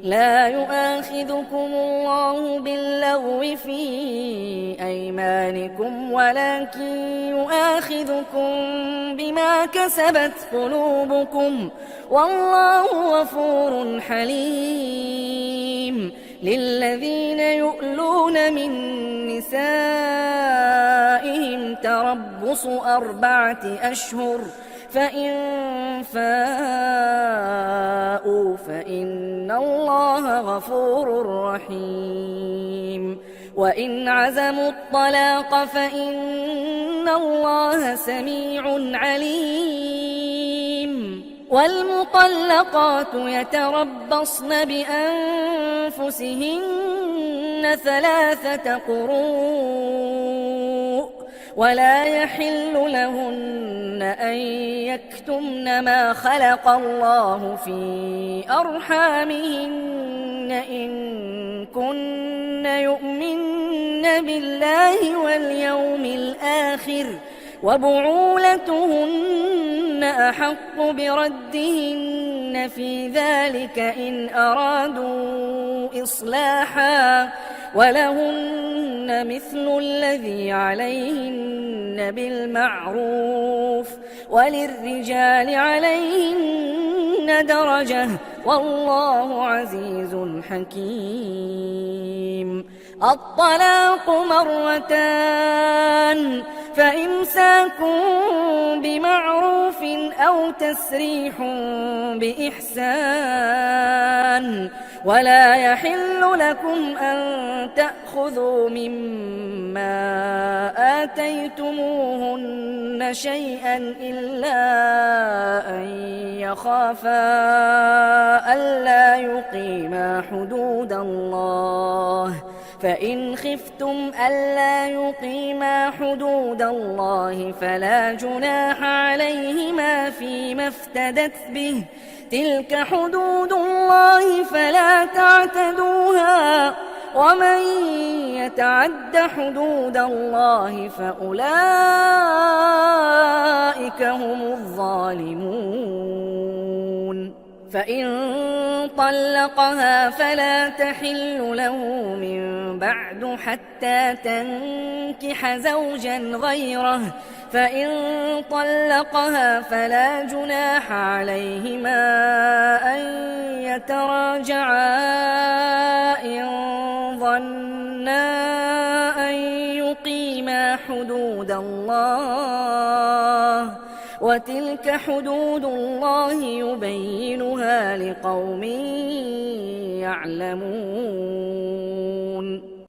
لا يؤاخذكم الله باللغو في أيمانكم ولكن يؤاخذكم بما كسبت قلوبكم والله غفور حليم. للذين يؤلون من نسائهم تربص 4 أشهر فإن فاءوا فإن الله غفور رحيم. وإن عزموا الطلاق فإن الله سميع عليم. والمطلقات يتربصن بأنفسهن 3 قروء ولا يحل لهن أن يكتمن ما خلق الله في أرحامهن إن كن يؤمن بالله واليوم الآخر وبعولتهن أحق بردهن في ذلك إن أرادوا إصلاحا ولهن مثل الذي عليهن بالمعروف وللرجال عليهن درجة والله عزيز حكيم. الطلاق 2 فإمساك بمعروف أو تسريح بإحسان ولا يحل لكم أن تأخذوا مما آتيتموهن شيئا إلا أن يخافا ألا يقيما حدود الله فإن خفتم ألا يقيما حدود الله فلا جناح عليهما فيما افتدت به تلك حدود الله فلا تعتدوها ومن يتعد حدود الله فأولئك هم الظالمون. فإن طلقها فلا تحل له من بعد حتى تنكح زوجا غيره فإن طلقها فلا جناح عليهما أن يتراجعا إن ظنا أن يقيما حدود الله وتلك حدود الله يبينها لقوم يعلمون.